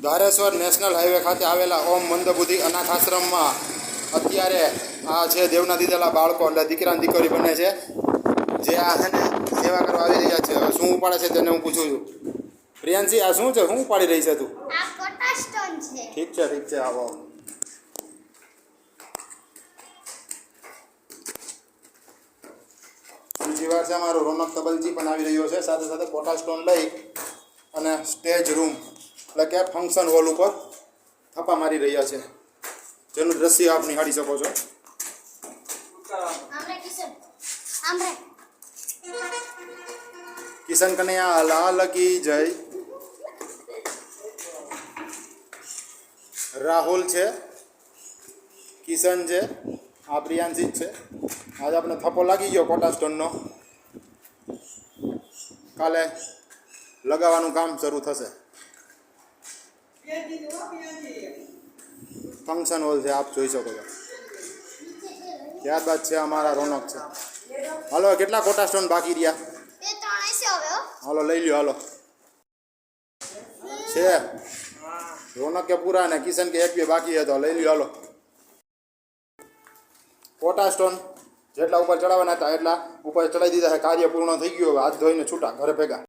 Dhareshwar national highway ખાતે આવેલા ઓમ મંદબુદ્ધિ અનાથ આશ્રમમાં અત્યારે આ છે દેવના દીધેલા બાળકો એટલે દીકરા અને દીકરી બને છે જે આ છે ને સેવા કરવા આવી રહ્યા છે. હવે શું ઉપાડે છે તેને હું પૂછું છું. પ્રિયાંશી આ શું છે, શું ઉપાડી રહી છે તું? આ કોટા સ્ટોન છે. ઠીક છે આવો. બીજી વાર છે અમારો રોનક તબલજી પણ આવી રહ્યો છે સાથે સાથે કોટા સ્ટોન લઈ અને સ્ટેજ રૂમ એટલે કે ફંક્શન હોલ ઉપર થપ્પા મારી રહ્યા છે, જેનું દ્રશ્ય આપ નિહાળી શકો છો. કિશન કનૈયા લાલ કી જય. રાહુલ છે, કિશન છે, આ પ્રિયાંશી જ છે. આજે આપણે થપ્પો લાગી ગયો કોટા સ્ટોનનો. કાલે લગાવવાનું કામ શરૂ થશે. ફંક્શન હોલ છે, આપ જોઈ શકો છો. ત્યારબાદ છે અમારા રોનક છે. હાલો, કેટલા કોટા સ્ટોન બાકી રહ્યા? હાલો લઈ લ્યો. હાલો છે રોનક કે પૂરા ને કિશન કે એક બે બાકી હતો, લઈ લ્યો. હાલો, કોટા સ્ટોન જેટલા ઉપર ચડાવવાના હતા એટલા ઉપર ચડાવી દીધા છે. કાર્ય પૂર્ણ થઈ ગયું. હવે હાથ ધોઈને છૂટા ઘરે ભેગા.